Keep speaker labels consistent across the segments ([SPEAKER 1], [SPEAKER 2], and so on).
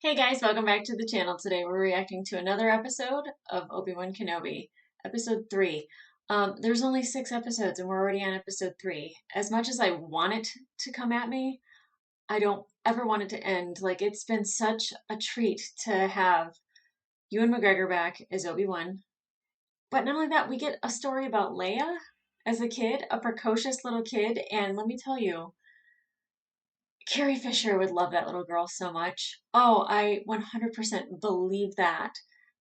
[SPEAKER 1] Hey guys, welcome back to the channel. Today we're reacting to another episode of Obi Wan Kenobi, episode 3. There's only 6 episodes and we're already on episode 3. As much as I want it to come at me, I don't ever want it to end. Like, it's been such a treat to have Ewan McGregor back as Obi-Wan. But not only that, we get a story about Leia as a kid, a precocious little kid, and let me tell you, Carrie Fisher would love that little girl so much. Oh, I 100% believe that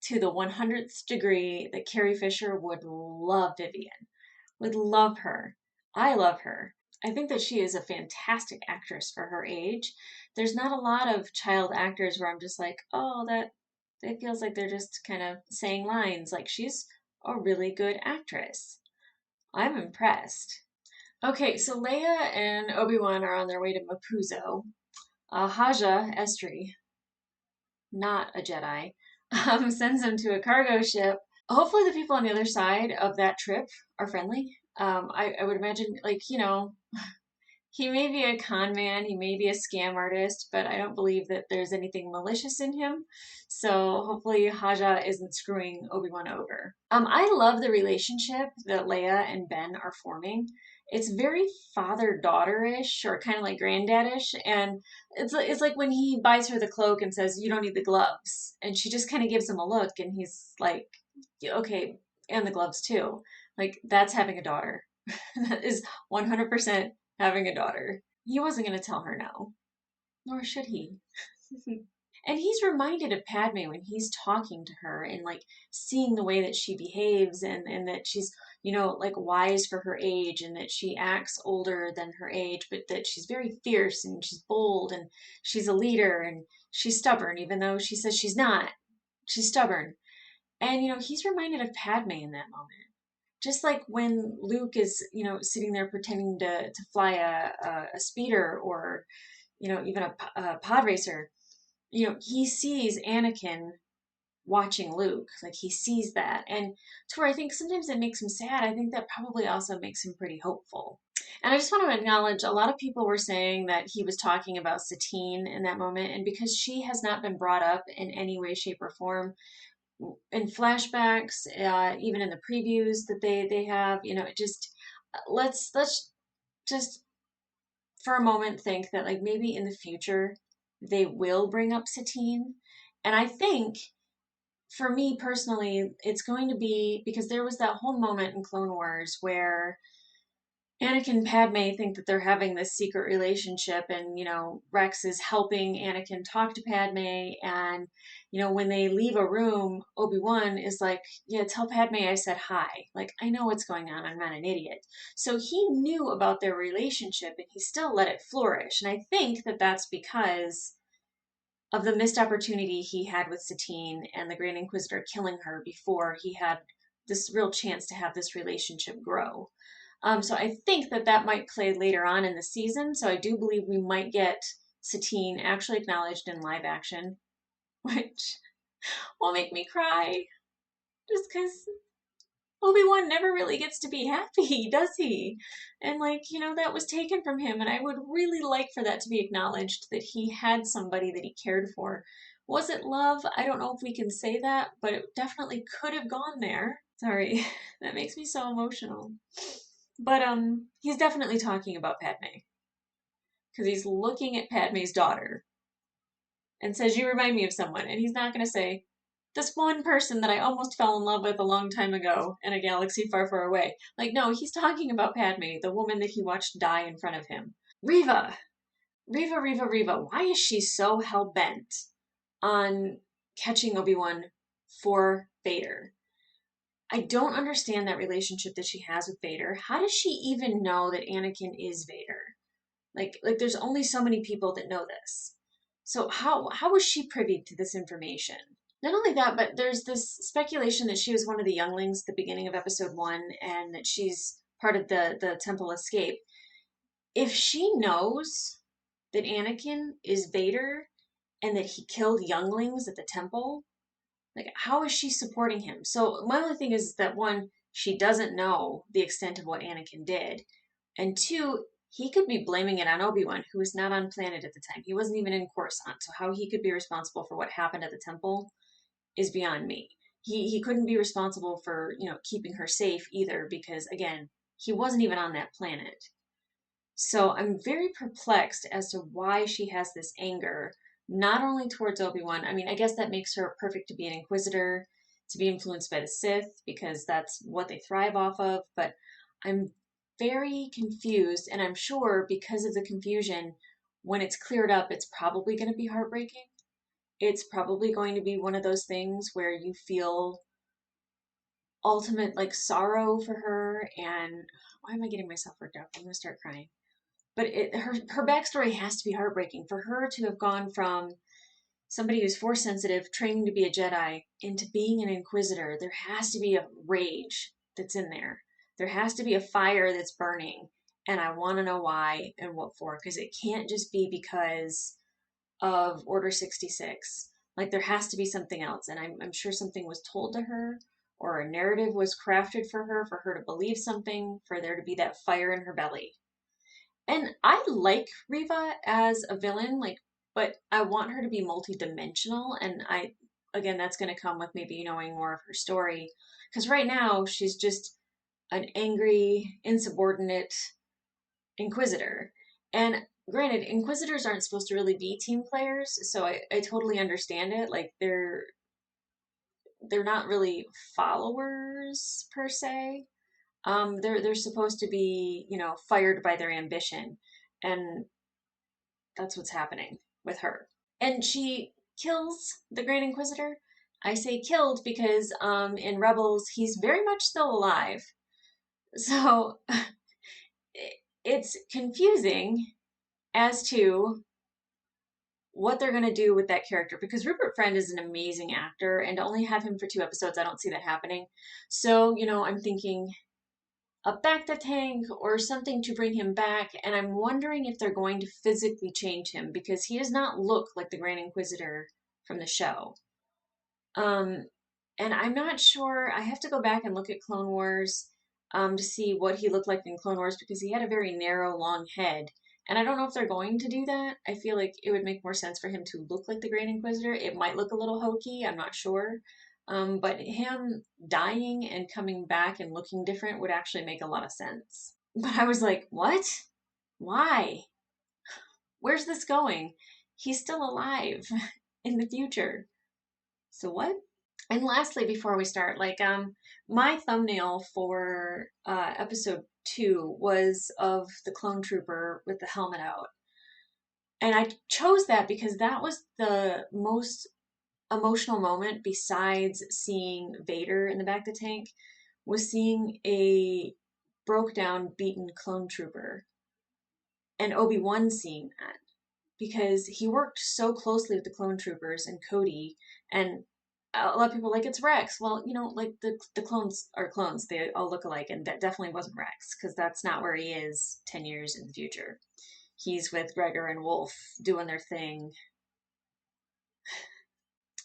[SPEAKER 1] to the 100th degree that Carrie Fisher would love Vivian, would love her. I love her. I think that she is a fantastic actress for her age. There's not a lot of child actors where I'm just like, oh, that it feels like they're just kind of saying lines. Like, she's a really good actress. I'm impressed. Okay, so Leia and Obi-Wan are on their way to Mapuzo. Haja Estri, not a Jedi, sends him to a cargo ship. Hopefully, the people on the other side of that trip are friendly. I would imagine, he may be a con man, he may be a scam artist, but I don't believe that there's anything malicious in him. So hopefully Haja isn't screwing Obi-Wan over. I love the relationship that Leia and Ben are forming. It's very father-daughter-ish or kind of like granddad-ish. And it's like when he buys her the cloak and says, "You don't need the gloves." And she just kind of gives him a look and he's like, "Yeah, okay, and the gloves too." Like, that's having a daughter. That is 100% having a daughter. He wasn't going to tell her no, nor should he. And he's reminded of Padme when he's talking to her and like seeing the way that she behaves and that she's, like wise for her age and that she acts older than her age, but that she's very fierce and she's bold and she's a leader and she's stubborn, even though she says she's not. She's stubborn. And, he's reminded of Padme in that moment. Just like when Luke is, sitting there pretending to fly a speeder or, even a pod racer, he sees Anakin watching Luke. Like, he sees that. And to where I think sometimes it makes him sad, I think that probably also makes him pretty hopeful. And I just want to acknowledge a lot of people were saying that he was talking about Satine in that moment. And because she has not been brought up in any way, shape, or form, in flashbacks, even in the previews that they have, it just let's just for a moment think that like maybe in the future they will bring up Satine, and I think for me personally, it's going to be because there was that whole moment in Clone Wars where Anakin and Padme think that they're having this secret relationship, and Rex is helping Anakin talk to Padme, and when they leave a room, Obi-Wan is like, "Yeah, tell Padme I said hi. Like, I know what's going on. I'm not an idiot." So he knew about their relationship, and he still let it flourish. And I think that that's because of the missed opportunity he had with Satine and the Grand Inquisitor killing her before he had this real chance to have this relationship grow. So I think that that might play later on in the season. So I do believe we might get Satine actually acknowledged in live action, which will make me cry. Just because Obi-Wan never really gets to be happy, does he? And that was taken from him. And I would really like for that to be acknowledged that he had somebody that he cared for. Was it love? I don't know if we can say that, but it definitely could have gone there. Sorry, that makes me so emotional. But he's definitely talking about Padme because he's looking at Padme's daughter and says, "You remind me of someone." And he's not going to say, "This one person that I almost fell in love with a long time ago in a galaxy far, far away." Like, no, he's talking about Padme, the woman that he watched die in front of him. Riva, Riva, Riva, Riva. Why is she so hell bent on catching Obi-Wan for Vader? I don't understand that relationship that she has with Vader. How does she even know that Anakin is Vader? Like there's only so many people that know this. So how was she privy to this information? Not only that, but there's this speculation that she was one of the younglings at the beginning of episode 1 and that she's part of the temple escape. If she knows that Anakin is Vader and that he killed younglings at the temple, like, how is she supporting him? So my only thing is that one, she doesn't know the extent of what Anakin did. And two, he could be blaming it on Obi-Wan, who was not on planet at the time. He wasn't even in Coruscant. So how he could be responsible for what happened at the temple is beyond me. He couldn't be responsible for, keeping her safe either, because again, he wasn't even on that planet. So I'm very perplexed as to why she has this anger, not only towards Obi-Wan. I mean, I guess that makes her perfect to be an inquisitor, to be influenced by the Sith, because that's what they thrive off of. But I'm very confused, and I'm sure because of the confusion, when it's cleared up, it's probably going to be heartbreaking. It's probably going to be one of those things where you feel ultimate like sorrow for her. And why am I getting myself worked up? I'm going to start crying. But her backstory has to be heartbreaking for her to have gone from somebody who's force sensitive, training to be a Jedi, into being an Inquisitor. There has to be a rage that's in there. There has to be a fire that's burning, and I want to know why and what for, because it can't just be because of Order 66. Like there has to be something else, and I'm sure something was told to her, or a narrative was crafted for her to believe something, for there to be that fire in her belly. And I like Riva as a villain, like, but I want her to be multidimensional. And again, that's going to come with maybe knowing more of her story. Because right now, she's just an angry, insubordinate inquisitor. And granted, inquisitors aren't supposed to really be team players, so I totally understand it. Like, they're not really followers per se. They're supposed to be, fired by their ambition, and that's what's happening with her. And she kills the Grand Inquisitor. I say killed because in Rebels he's very much still alive. So it's confusing as to what they're going to do with that character, because Rupert Friend is an amazing actor, and to only have him for 2 episodes, I don't see that happening. So, I'm thinking a bacta tank or something to bring him back, and I'm wondering if they're going to physically change him, because he does not look like the Grand Inquisitor from the show. Um, and I'm not sure. I have to go back and look at Clone Wars to see what he looked like in Clone Wars, because he had a very narrow, long head. And I don't know if they're going to do that. I feel like it would make more sense for him to look like the Grand Inquisitor. It might look a little hokey. I'm not sure. But him dying and coming back and looking different would actually make a lot of sense. But I was like, what? Why? Where's this going? He's still alive in the future. So what? And lastly, before we start, my thumbnail for episode 2 was of the clone trooper with the helmet out. And I chose that because that was the most emotional moment, besides seeing Vader in the back of the tank, was seeing a broke down, beaten clone trooper, and Obi-Wan seeing that, because he worked so closely with the clone troopers and Cody, and a lot of people are like, it's Rex. Well, like the clones are clones. They all look alike, and that definitely wasn't Rex, because that's not where he is 10 years in the future. He's with Gregor and Wolf doing their thing.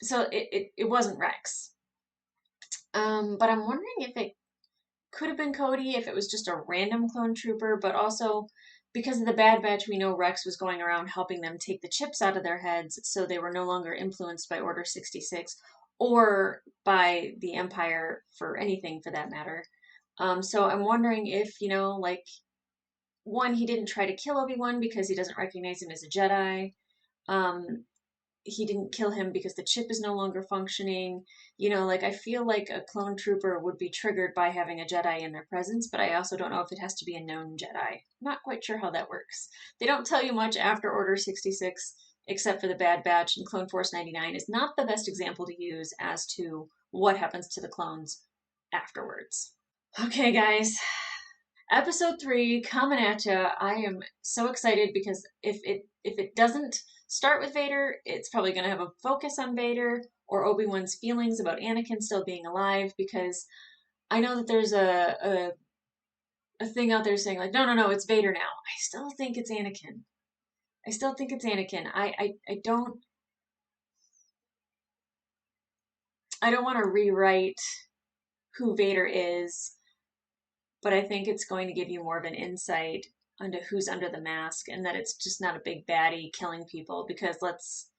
[SPEAKER 1] So it wasn't Rex. But I'm wondering if it could have been Cody, if it was just a random clone trooper, but also because of the Bad Batch, we know Rex was going around helping them take the chips out of their heads, so they were no longer influenced by Order 66 or by the Empire for anything for that matter. So I'm wondering if, one, he didn't try to kill Obi-Wan because he doesn't recognize him as a Jedi. Um, he didn't kill him because the chip is no longer functioning. I feel like a clone trooper would be triggered by having a Jedi in their presence, but I also don't know if it has to be a known Jedi. Not quite sure how that works. They don't tell you much after Order 66, except for the Bad Batch, and Clone Force 99 is not the best example to use as to what happens to the clones afterwards. Okay, guys. Episode 3 coming at ya. I am so excited because if it doesn't start with Vader, it's probably going to have a focus on Vader or Obi-Wan's feelings about Anakin still being alive, because I know that there's a thing out there saying like, no, it's Vader now. I still think it's Anakin. I don't want to rewrite who Vader is, but I think it's going to give you more of an insight onto who's under the mask, and that it's just not a big baddie killing people. Because let's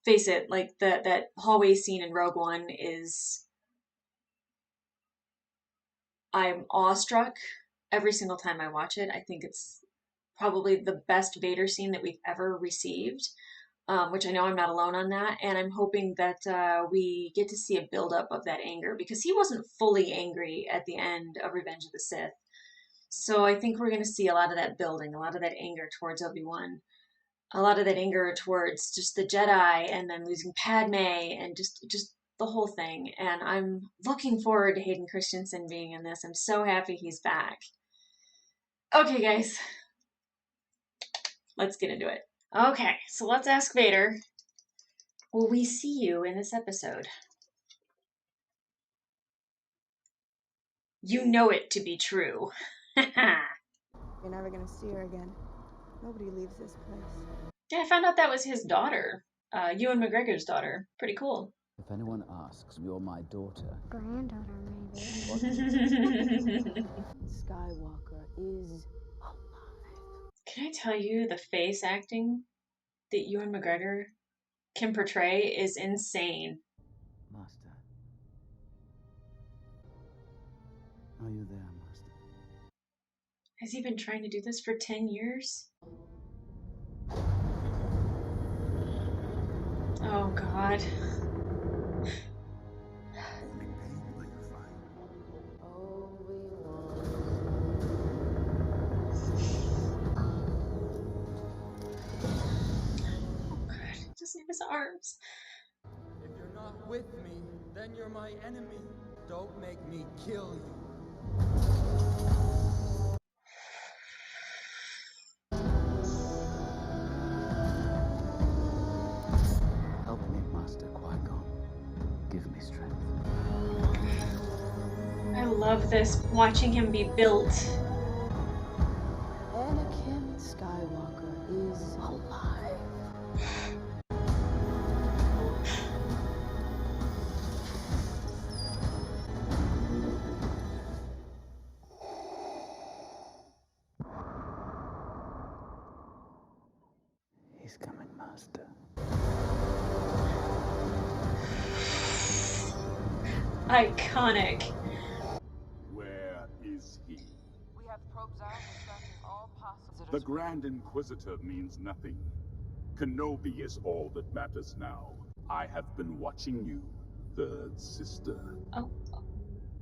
[SPEAKER 1] face it, like that hallway scene in Rogue One is, I'm awestruck every single time I watch it. I think it's probably the best Vader scene that we've ever received, which I know I'm not alone on that. And I'm hoping that we get to see a buildup of that anger, because he wasn't fully angry at the end of Revenge of the Sith. So I think we're going to see a lot of that building, a lot of that anger towards Obi-Wan, a lot of that anger towards just the Jedi, and then losing Padme, and just the whole thing. And I'm looking forward to Hayden Christensen being in this. I'm so happy he's back. Okay, guys, let's get into it. Okay, so let's ask Vader, will we see you in this episode? You know it to be true.
[SPEAKER 2] You're never gonna see her again. Nobody leaves this place.
[SPEAKER 1] Yeah, I found out that was his daughter. Ewan McGregor's daughter. Pretty cool.
[SPEAKER 3] If anyone asks, you're my daughter.
[SPEAKER 2] Granddaughter, maybe. Skywalker is alive.
[SPEAKER 1] Can I tell you, the face acting that Ewan McGregor can portray is insane.
[SPEAKER 3] Master. Are you there, Master?
[SPEAKER 1] Has he been trying to do this for 10 years? Oh, God. Just need his arms.
[SPEAKER 4] If you're not with me, then you're my enemy. Don't make me kill you.
[SPEAKER 3] Help me, Master Qui-Gon. Give me strength.
[SPEAKER 1] I love this, watching him be built.
[SPEAKER 2] Anakin Skywalker is alive.
[SPEAKER 3] He's coming, Master.
[SPEAKER 1] Iconic.
[SPEAKER 5] Where is he?
[SPEAKER 6] We have probes out and searching all possible.
[SPEAKER 5] The Grand Inquisitor means nothing. Kenobi is all that matters now. I have been watching you, third sister.
[SPEAKER 1] Oh.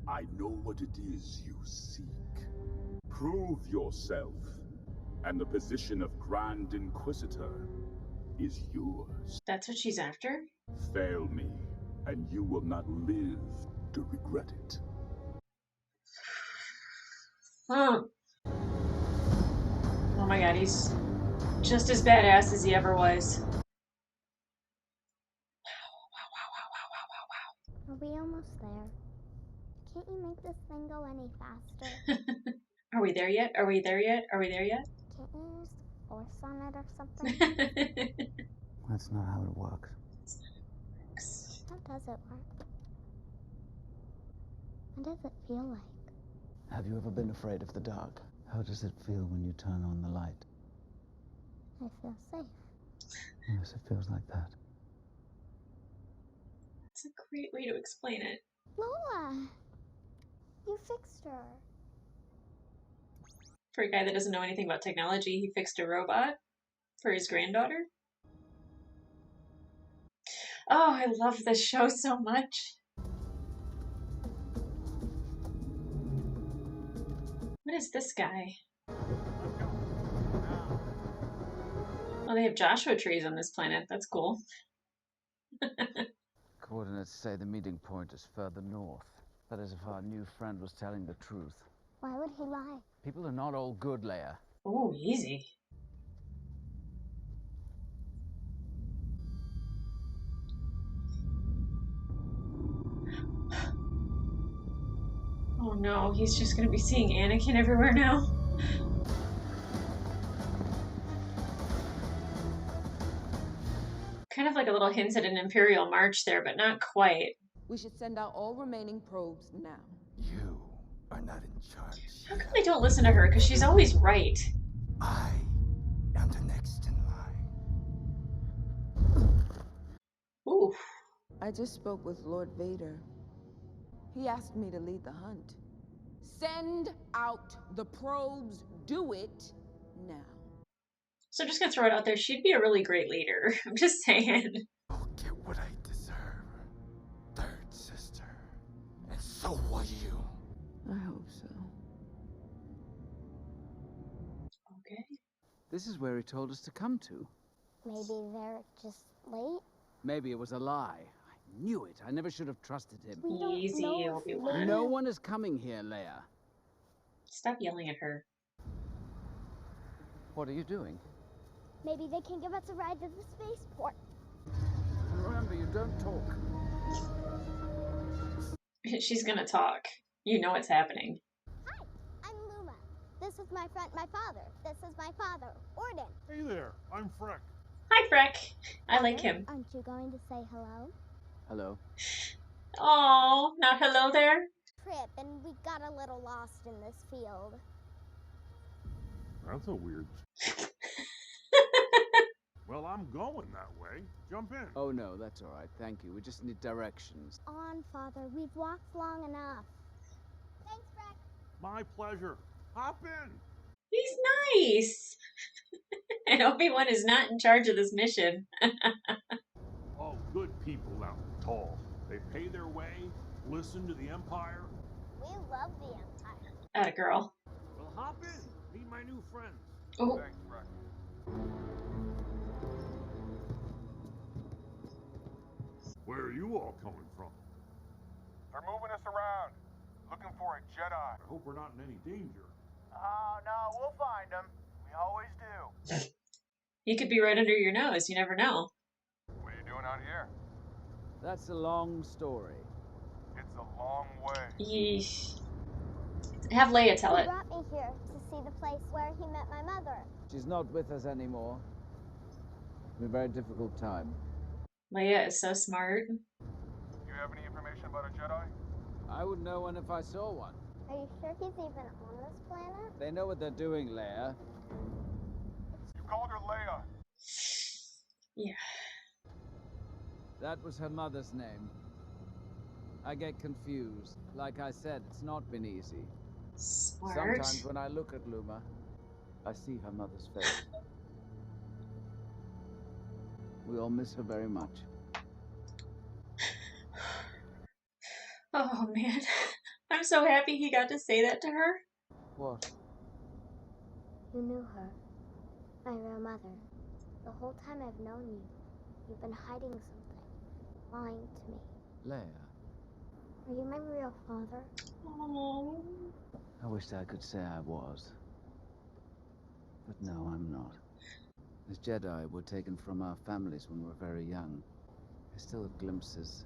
[SPEAKER 5] I know what it is you seek. Prove yourself, and the position of Grand Inquisitor is yours.
[SPEAKER 1] That's what she's after?
[SPEAKER 5] Fail me, and you will not live to regret it.
[SPEAKER 1] Oh. Oh my God, he's just as badass as he ever was.
[SPEAKER 7] Are we almost there? Can't you make this thing go any faster?
[SPEAKER 1] Are we there yet? Are we there yet? Are we there yet?
[SPEAKER 7] Can't you use the force on it or something?
[SPEAKER 3] That's not how it works.
[SPEAKER 7] How does it work? What does it feel like?
[SPEAKER 3] Have you ever been afraid of the dark? How does it feel when you turn on the light?
[SPEAKER 7] I feel safe.
[SPEAKER 3] Yes, it feels like that.
[SPEAKER 1] It's a great way to explain it.
[SPEAKER 7] Lola! You fixed her.
[SPEAKER 1] For a guy that doesn't know anything about technology, he fixed a robot for his granddaughter. Oh, I love this show so much. What is this guy? Oh, they have Joshua trees on this planet. That's cool.
[SPEAKER 3] Coordinates say the meeting point is further north. That is if our new friend was telling the truth.
[SPEAKER 7] Why would he lie?
[SPEAKER 3] People are not all good, Leia.
[SPEAKER 1] Oh, easy. Oh no, he's just gonna be seeing Anakin everywhere now. Kind of like a little hint at an Imperial march there, but not quite.
[SPEAKER 6] We should send out all remaining probes now.
[SPEAKER 3] You
[SPEAKER 4] are not in charge.
[SPEAKER 1] How come they don't listen to her? Because she's always right.
[SPEAKER 4] I am the next in line.
[SPEAKER 1] Ooh.
[SPEAKER 2] I just spoke with Lord Vader. He asked me to lead the hunt. Send out the probes. Do it now.
[SPEAKER 1] So just gonna throw it out there. She'd be a really great leader. I'm just saying.
[SPEAKER 4] I'll get what I deserve. Third sister. And so will you.
[SPEAKER 2] I hope so.
[SPEAKER 1] Okay.
[SPEAKER 3] This is where he told us to come to.
[SPEAKER 7] Maybe they're just late?
[SPEAKER 3] Maybe it was a lie. I knew it. I never should have trusted him.
[SPEAKER 7] We don't
[SPEAKER 1] Easy,
[SPEAKER 7] know if
[SPEAKER 1] Obi-Wan.
[SPEAKER 3] No one is coming here, Leia.
[SPEAKER 1] Stop yelling at her.
[SPEAKER 3] What are you doing?
[SPEAKER 7] Maybe they can give us a ride to the spaceport.
[SPEAKER 3] Remember, you don't talk.
[SPEAKER 1] She's gonna talk. You know what's happening.
[SPEAKER 7] Hi, I'm Luma. This is my friend, my father. This is my father, Orden.
[SPEAKER 8] Hey there, I'm Freck.
[SPEAKER 1] Hi, Freck. I like him.
[SPEAKER 7] Aren't you going to say hello?
[SPEAKER 3] Hello.
[SPEAKER 1] Oh, not hello there?
[SPEAKER 7] Trip, and we got a little lost in this field.
[SPEAKER 8] That's a weird. Well, I'm going that way. Jump in.
[SPEAKER 3] Oh, no, that's all right. Thank you. We just need directions.
[SPEAKER 7] On, Father. We've walked long enough. Thanks, Freck.
[SPEAKER 8] My pleasure. Hop in.
[SPEAKER 1] He's nice. And Obi-Wan is not in charge of this mission.
[SPEAKER 8] Oh, good people out tall. They pay their way, listen to the Empire.
[SPEAKER 7] We love the Empire.
[SPEAKER 1] Atta girl.
[SPEAKER 8] Well, hop in. Meet my new friends.
[SPEAKER 1] Oh.
[SPEAKER 8] Thanks, Freck. Where are you all coming from?
[SPEAKER 9] They're moving us around, looking for a Jedi.
[SPEAKER 8] I hope we're not in any danger.
[SPEAKER 9] Oh, no, we'll find them. We always do.
[SPEAKER 1] He could be right under your nose. You never know.
[SPEAKER 9] What are you doing out here?
[SPEAKER 3] That's a long story.
[SPEAKER 9] It's a long way.
[SPEAKER 1] Yeesh. Have Leia tell
[SPEAKER 7] He
[SPEAKER 1] it.
[SPEAKER 7] brought me here to see the place where he met my mother.
[SPEAKER 3] She's not with us anymore. It's been a very difficult time.
[SPEAKER 1] Leia is so smart.
[SPEAKER 9] You have any information about a Jedi?
[SPEAKER 3] I would know one if I saw one.
[SPEAKER 7] Are you sure he's even on this planet?
[SPEAKER 3] They know what they're doing, Leia.
[SPEAKER 9] You called her Leia.
[SPEAKER 1] Yeah.
[SPEAKER 3] That was her mother's name. I get confused. Like I said, it's not been easy.
[SPEAKER 1] Smart.
[SPEAKER 3] Sometimes when I look at Luma, I see her mother's face. We all miss her very much.
[SPEAKER 1] Oh man. I'm so happy he got to say that to her.
[SPEAKER 3] What?
[SPEAKER 7] You knew her. My real mother. The whole time I've known you, you've been hiding something. Lying to me.
[SPEAKER 3] Leia.
[SPEAKER 7] Are you my real father?
[SPEAKER 1] Oh.
[SPEAKER 3] I wish I could say I was. But no, I'm not. As Jedi were taken from our families when we were very young. I still have glimpses.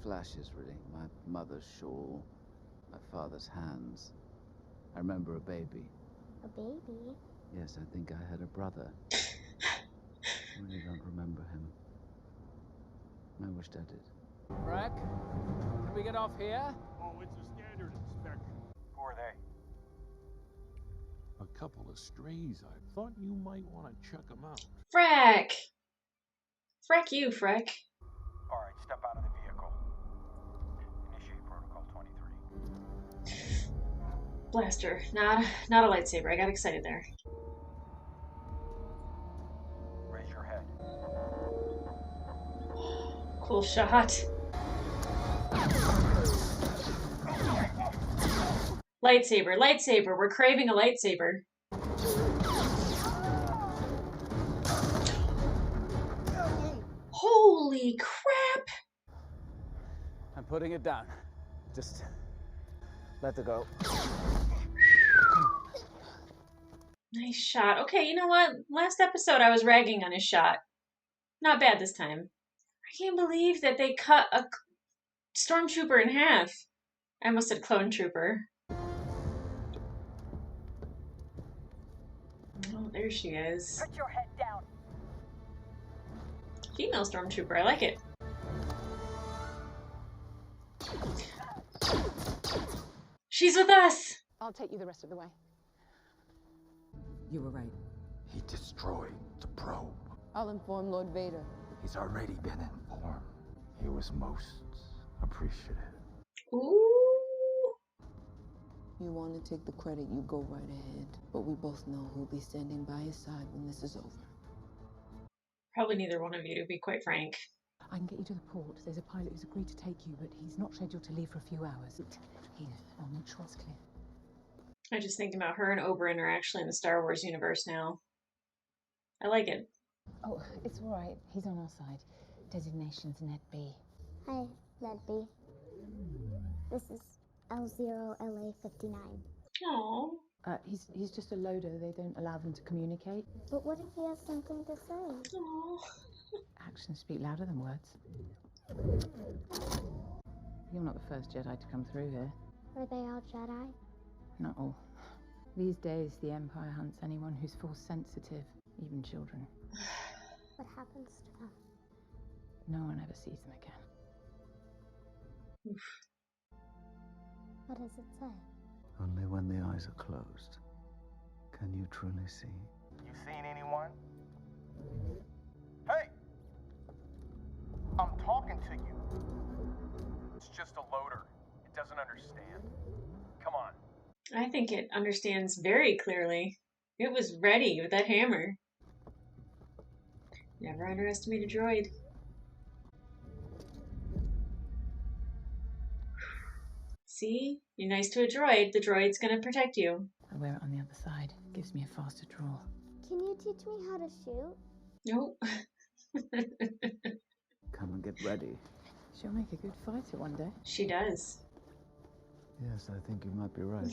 [SPEAKER 3] Flashes, really. My mother's shawl. My father's hands. I remember a baby.
[SPEAKER 7] A baby?
[SPEAKER 3] Yes, I think I had a brother. I really don't remember him. I wished I did. Freck, can we get off here?
[SPEAKER 8] Oh, it's a standard inspection.
[SPEAKER 9] Who are they?
[SPEAKER 8] A couple of strays. I thought you might want to check them out.
[SPEAKER 1] Freck! Freck you, Freck.
[SPEAKER 9] All right, step out of the vehicle. Initiate Protocol 23.
[SPEAKER 1] Blaster. Not a lightsaber. I got excited there.
[SPEAKER 9] Raise your head.
[SPEAKER 1] Cool shot. Lightsaber, lightsaber. We're craving a lightsaber. Holy crap!
[SPEAKER 3] I'm putting it down. Just let it go.
[SPEAKER 1] Nice shot. Okay, you know what? Last episode I was ragging on his shot. Not bad this time. I can't believe that they cut a stormtrooper in half. I almost said clone trooper. Oh, there she is.
[SPEAKER 6] Put your head down.
[SPEAKER 1] Female stormtrooper. I like it. She's with us!
[SPEAKER 2] I'll take you the rest of the way.
[SPEAKER 4] You were right.
[SPEAKER 9] He destroyed the probe.
[SPEAKER 2] I'll inform Lord Vader.
[SPEAKER 9] He's already been informed. He was most appreciative.
[SPEAKER 1] Ooh.
[SPEAKER 2] You want to take the credit, you go right ahead. But we both know who'll be standing by his side when this is over.
[SPEAKER 1] Probably neither one of you, to be quite frank.
[SPEAKER 10] I can get you to the port. There's a pilot who's agreed to take you, but he's not scheduled to leave for a few hours. Here, I'll make sure it's clear.
[SPEAKER 1] I just think about her and Oberyn are actually in the Star Wars universe now. I like it.
[SPEAKER 10] Oh, it's all right. He's on our side. Designation's Ned B.
[SPEAKER 7] Hi, Ned B. This is L0LA59.
[SPEAKER 1] Aww.
[SPEAKER 10] He's just a loader. They don't allow them to communicate.
[SPEAKER 7] But what if he has something to say?
[SPEAKER 1] Aww.
[SPEAKER 10] Actions speak louder than words. You're not the first Jedi to come through here.
[SPEAKER 7] Are they all Jedi?
[SPEAKER 10] Not all. These days, the Empire hunts anyone who's Force-sensitive, even children.
[SPEAKER 7] What happens to them?
[SPEAKER 10] No one ever sees them again.
[SPEAKER 7] What does it say?
[SPEAKER 3] Only when the eyes are closed can you truly see.
[SPEAKER 9] You seen anyone? Hey! I'm talking to you. It's just a loader. It doesn't understand. Come on.
[SPEAKER 1] I think it understands very clearly. It was ready with that hammer. Never underestimate a droid. See? You're nice to a droid. The droid's gonna protect you.
[SPEAKER 10] I wear it on the other side. Gives me a faster draw.
[SPEAKER 7] Can you teach me how to shoot?
[SPEAKER 1] Nope.
[SPEAKER 3] Come and get ready.
[SPEAKER 10] She'll make a good fighter one day.
[SPEAKER 1] She does.
[SPEAKER 3] Yes, I think you might be right.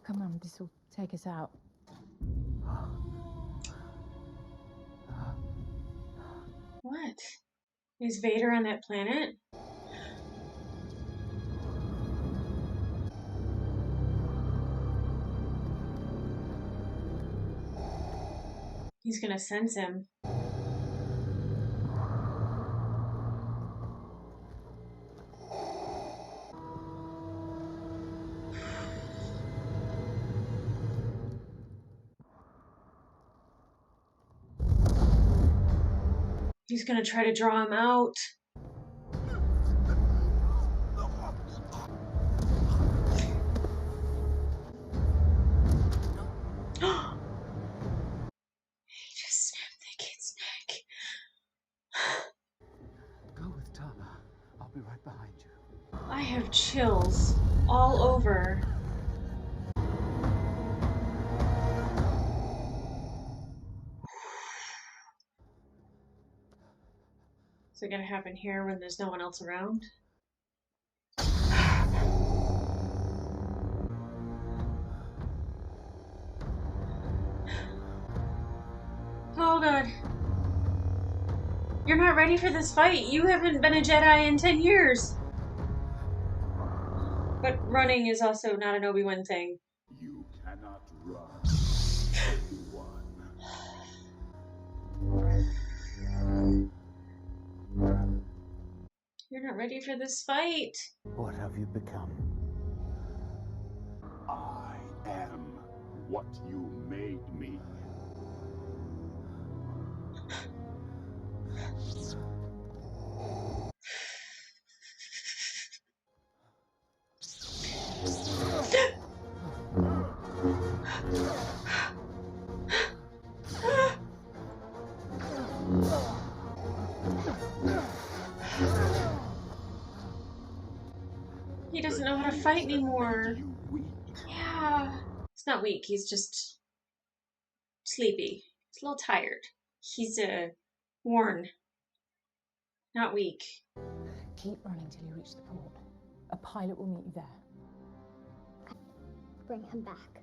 [SPEAKER 10] Come on, this will take us out.
[SPEAKER 1] What? Is Vader on that planet? He's gonna sense him. He's gonna try to draw him out. He just snapped that kid's neck.
[SPEAKER 3] Go with Tala. I'll be right behind you.
[SPEAKER 1] I have chills all over. Is it gonna happen here when there's no one else around? Oh god. You're not ready for this fight. You haven't been a Jedi in 10 years. But running is also not an Obi-Wan thing.
[SPEAKER 5] You cannot run, Obi-Wan.
[SPEAKER 1] You're not ready for this fight.
[SPEAKER 3] What have you become?
[SPEAKER 5] I am what you made me.
[SPEAKER 1] He doesn't know how to fight anymore.
[SPEAKER 5] You weak.
[SPEAKER 1] Yeah. He's not weak. He's just sleepy. He's a little tired. He's worn. Not weak.
[SPEAKER 10] Keep running till you reach the port. A pilot will meet you there.
[SPEAKER 7] Bring him back.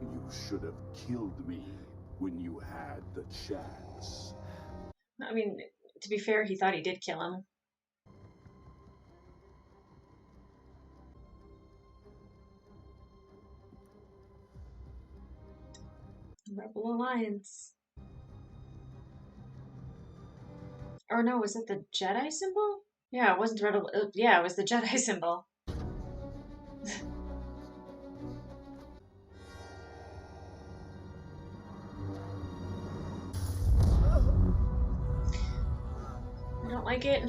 [SPEAKER 5] You should have killed me when you had the chance.
[SPEAKER 1] I mean, to be fair, he thought he did kill him. Rebel Alliance. Or no, was it the Jedi symbol? Yeah, it wasn't Rebel. Yeah, it was the Jedi symbol. I don't like it.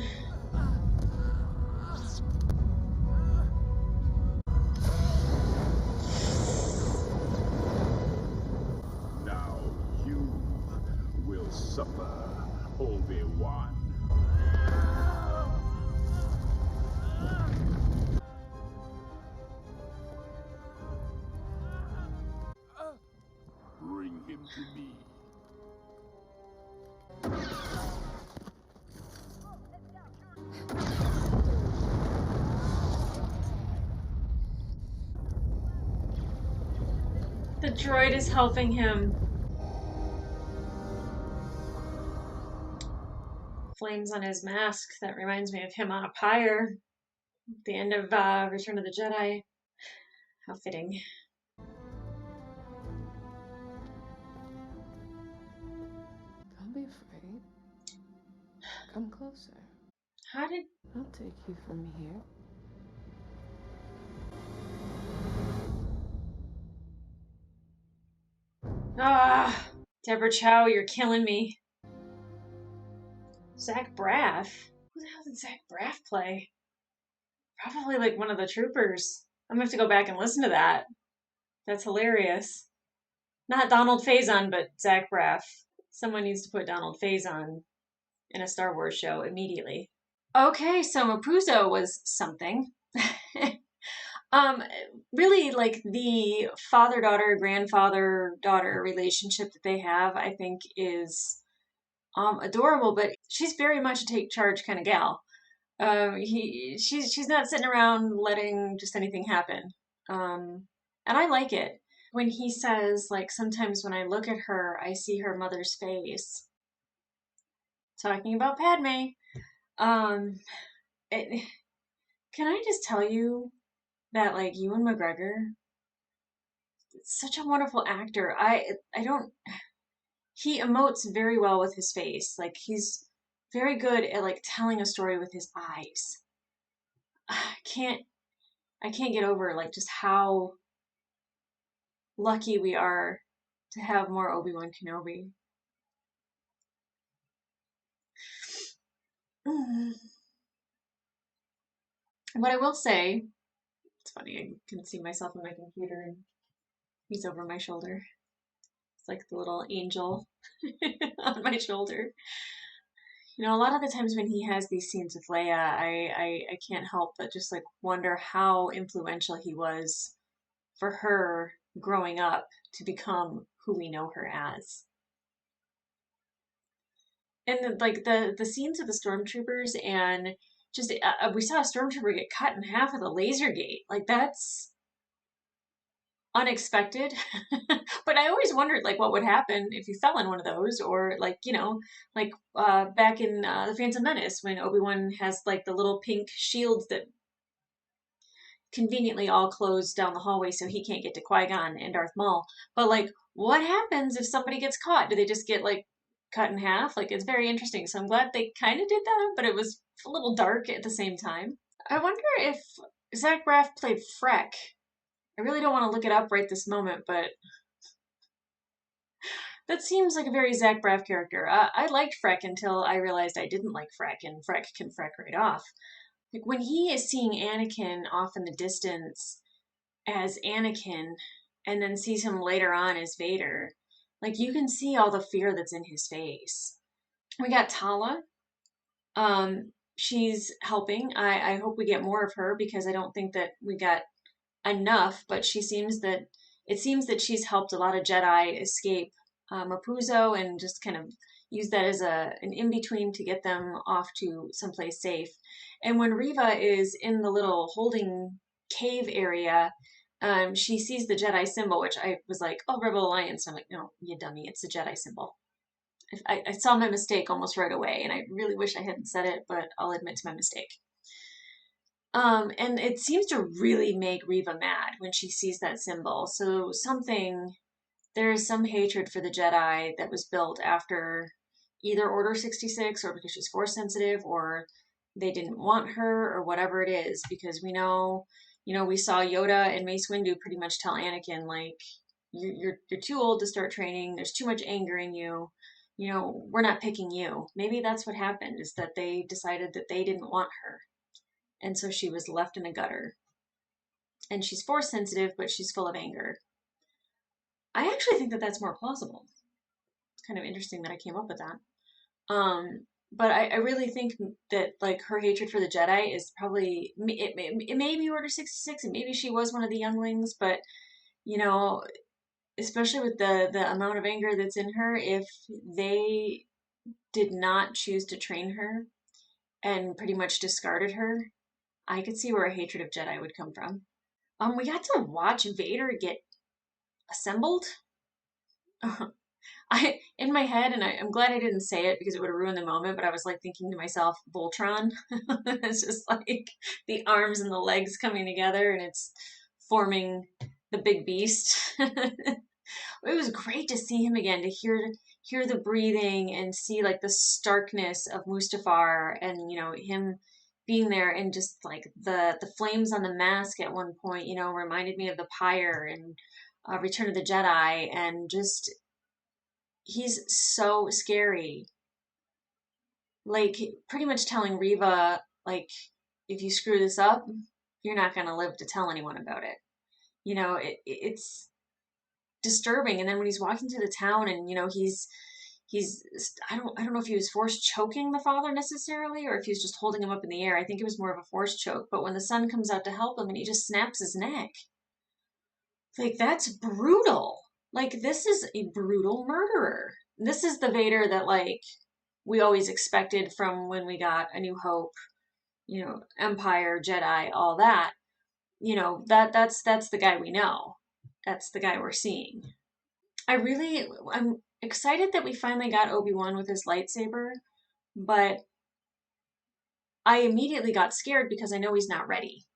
[SPEAKER 5] Now you will suffer, Obi-Wan. Bring him to me.
[SPEAKER 1] The droid is helping him. Flames on his mask. That reminds me of him on a pyre at the end of Return of the Jedi. How fitting.
[SPEAKER 2] Don't be afraid. Come closer.
[SPEAKER 1] How did...
[SPEAKER 2] I'll take you from here.
[SPEAKER 1] Ah, Deborah Chow, you're killing me. Zach Braff? Who the hell did Zach Braff play? Probably like one of the troopers. I'm gonna have to go back and listen to that. That's hilarious. Not Donald Faison, but Zach Braff. Someone needs to put Donald Faison in a Star Wars show immediately. Okay, so Mapuzo was something. Really, like the father-daughter, grandfather-daughter relationship that they have, I think is adorable. But she's very much a take charge kind of gal. She's not sitting around letting just anything happen. And I like it when he says, like, sometimes when I look at her, I see her mother's face. Talking about Padme. Can I just tell you that, like, Ewan McGregor, such a wonderful actor. He emotes very well with his face. Like, he's very good at, like, telling a story with his eyes. I can't get over, like, just how lucky we are to have more Obi Wan Kenobi. What I will say, it's funny, I can see myself on my computer and he's over my shoulder. It's like the little angel on my shoulder. You know, a lot of the times when he has these scenes with Leia, I can't help but just like wonder how influential he was for her growing up to become who we know her as. And like the scenes of the stormtroopers and just we saw a stormtrooper get cut in half with a laser gate. Like that's unexpected. But I always wondered like what would happen if you fell in one of those, or like, you know, like back in the Phantom Menace when Obi-Wan has like the little pink shields that conveniently all close down the hallway so he can't get to Qui-Gon and Darth Maul. But like what happens if somebody gets caught? Do they just get like cut in half? Like it's very interesting. So I'm glad they kind of did that, but it was a little dark at the same time. I wonder if Zach Braff played Freck. I really don't want to look it up right this moment, but that seems like a very Zach Braff character. I liked Freck until I realized I didn't like Freck, and Freck can Freck right off. Like when he is seeing Anakin off in the distance as Anakin, and then sees him later on as Vader, like you can see all the fear that's in his face. We got Tala. She's helping. I hope we get more of her because I don't think that we got enough, but it seems that she's helped a lot of Jedi escape Mapuzo and just kind of use that as an in-between to get them off to someplace safe. And when Riva is in the little holding cave area, she sees the Jedi symbol, which I was like, oh, Rebel Alliance. I'm like, no, you dummy, it's the Jedi symbol. I saw my mistake almost right away, and I really wish I hadn't said it, but I'll admit to my mistake. And it seems to really make Riva mad when she sees that symbol. So something there is some hatred for the Jedi that was built after either Order 66 or because she's force sensitive or they didn't want her or whatever it is, because we know, we saw Yoda and Mace Windu pretty much tell Anakin, like, you're too old to start training. There's too much anger in you. We're not picking you. Maybe that's what happened, is that they decided that they didn't want her. And so she was left in a gutter. And she's force sensitive, but she's full of anger. I actually think that that's more plausible. It's kind of interesting that I came up with that. But I really think that, like, her hatred for the Jedi is probably, it may be Order 66, and maybe she was one of the younglings, but, especially with the amount of anger that's in her, if they did not choose to train her and pretty much discarded her, I could see where a hatred of Jedi would come from. We got to watch Vader get assembled. In my head, and I'm glad I didn't say it because it would have ruined the moment, but I was like thinking to myself, Voltron. It's just like the arms and the legs coming together and it's forming the big beast. It was great to see him again, to hear the breathing and see like the starkness of Mustafar, and him being there, and just like the flames on the mask at one point reminded me of the pyre and Return of the Jedi, and just he's so scary. Like, pretty much telling Riva, like, if you screw this up, you're not going to live to tell anyone about it. It's disturbing. And then when he's walking through the town and, he's I don't know if he was force choking the father necessarily, or if he was just holding him up in the air. I think it was more of a force choke. But when the son comes out to help him and he just snaps his neck, like, that's brutal. Like, this is a brutal murderer. This is the Vader that, like, we always expected from when we got A New Hope, Empire, Jedi, all that. That's the guy we know. That's the guy we're seeing. I'm excited that we finally got Obi-Wan with his lightsaber, but I immediately got scared because I know he's not ready.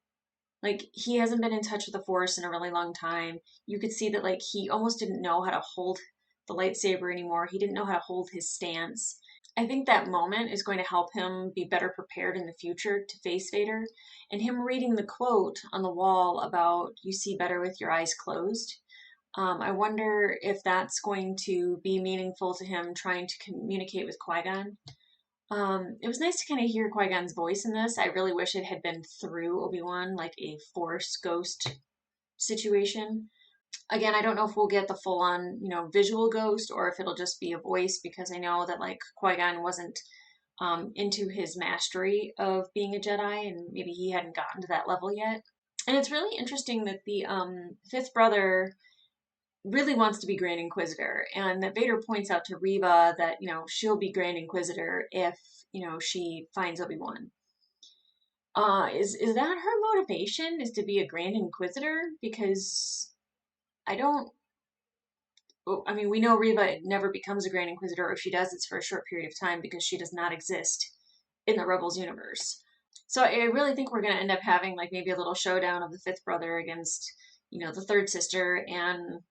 [SPEAKER 1] Like, he hasn't been in touch with the Force in a really long time. You could see that, like, he almost didn't know how to hold the lightsaber anymore. He didn't know how to hold his stance. I think that moment is going to help him be better prepared in the future to face Vader. And him reading the quote on the wall about you see better with your eyes closed. I wonder if that's going to be meaningful to him trying to communicate with Qui-Gon. It was nice to kind of hear Qui-Gon's voice in this. I really wish it had been through Obi-Wan, like a Force ghost situation. Again, I don't know if we'll get the full-on, visual ghost, or if it'll just be a voice, because I know that, like, Qui-Gon wasn't into his mastery of being a Jedi, and maybe he hadn't gotten to that level yet. And it's really interesting that the fifth brother really wants to be Grand Inquisitor, and that Vader points out to Riva that, she'll be Grand Inquisitor if, she finds Obi-Wan. Is that her motivation, is to be a Grand Inquisitor? Because we know Riva never becomes a Grand Inquisitor, or if she does, it's for a short period of time because she does not exist in the Rebels universe. So I really think we're going to end up having, like, maybe a little showdown of the fifth brother against, the third sister, and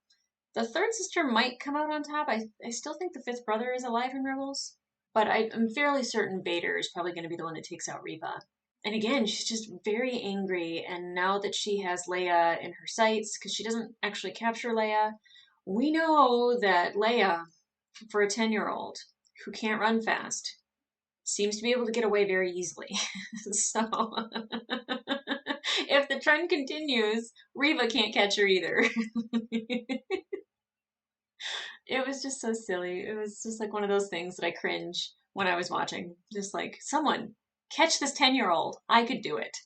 [SPEAKER 1] the third sister might come out on top. I still think the fifth brother is alive in Rebels, but I'm fairly certain Vader is probably going to be the one that takes out Riva. And again, she's just very angry, and now that she has Leia in her sights, because she doesn't actually capture Leia, we know that Leia, for a 10-year-old who can't run fast, seems to be able to get away very easily. So, if the trend continues, Riva can't catch her either. It was just so silly. It was just like one of those things that I cringe when I was watching. Just like, someone catch this 10-year-old. I could do it.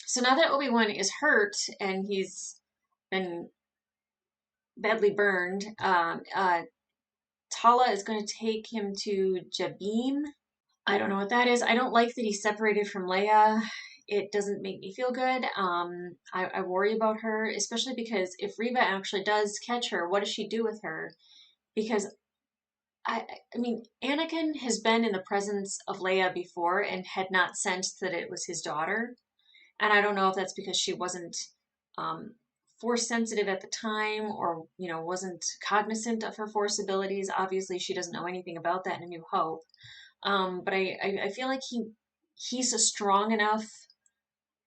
[SPEAKER 1] So now that Obi-Wan is hurt and he's been badly burned, Tala is going to take him to Jabim. I don't know what that is. I don't like that he's separated from Leia. It doesn't make me feel good. I worry about her, especially because if Riva actually does catch her, what does she do with her? Because, I mean, Anakin has been in the presence of Leia before and had not sensed that it was his daughter. And I don't know if that's because she wasn't Force sensitive at the time, or, you know, wasn't cognizant of her Force abilities. Obviously, she doesn't know anything about that in A New Hope. But I feel like he's a strong enough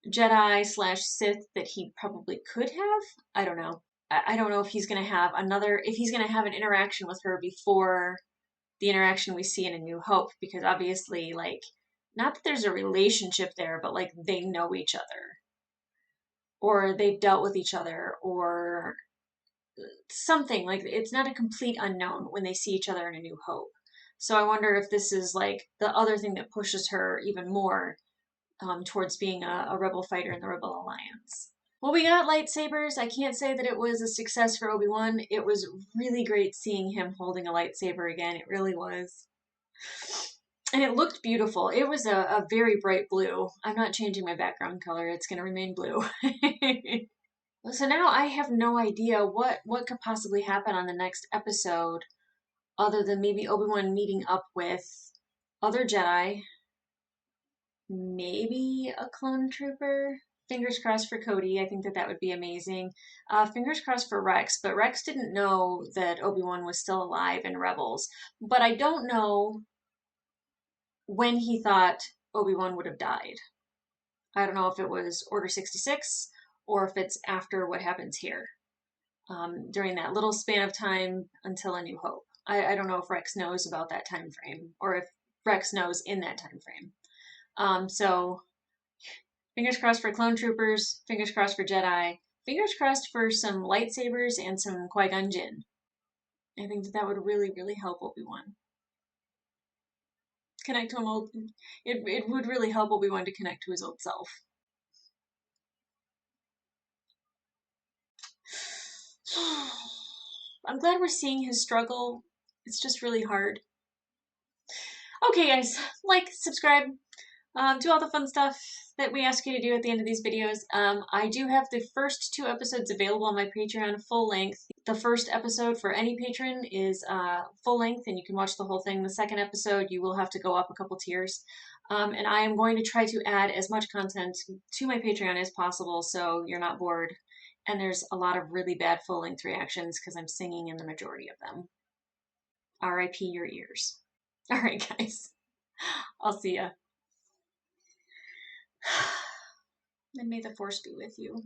[SPEAKER 1] Jedi slash Sith that he probably could have. I don't know. I don't know if he's gonna have an interaction with her before the interaction we see in A New Hope, because obviously, like, not that there's a relationship there, but like they know each other, or they've dealt with each other, or something. Like, it's not a complete unknown when they see each other in A New Hope. So I wonder if this is like the other thing that pushes her even more towards being a rebel fighter in the Rebel Alliance. Well, we got lightsabers. I can't say that it was a success for Obi-Wan. It was really great seeing him holding a lightsaber again. It really was. And it looked beautiful. It was a very bright blue. I'm not changing my background color. It's going to remain blue. So now I have no idea what could possibly happen on the next episode, other than maybe Obi-Wan meeting up with other Jedi, maybe a clone trooper. Fingers crossed for Cody. I think that would be amazing. Fingers crossed for Rex, but Rex didn't know that Obi-Wan was still alive in Rebels. But I don't know when he thought Obi-Wan would have died. I don't know if it was Order 66 or if it's after what happens here, during that little span of time until A New Hope. I don't know if Rex knows about that time frame, or if Rex knows in that time frame. So fingers crossed for clone troopers, fingers crossed for Jedi, fingers crossed for some lightsabers and some Qui-Gon Jinn. I think that would really, really help Obi-Wan connect to him old. It would really help Obi-Wan to connect to his old self. I'm glad we're seeing his struggle. It's just really hard. Okay, guys, like, subscribe, do all the fun stuff that we ask you to do at the end of these videos. I do have the first 2 episodes available on my Patreon full length. The first episode for any patron is full length, and you can watch the whole thing. The second episode, you will have to go up a couple tiers. And I am going to try to add as much content to my Patreon as possible so you're not bored. And there's a lot of really bad full-length reactions because I'm singing in the majority of them. R.I.P. your ears. All right, guys. I'll see ya. And may the Force be with you.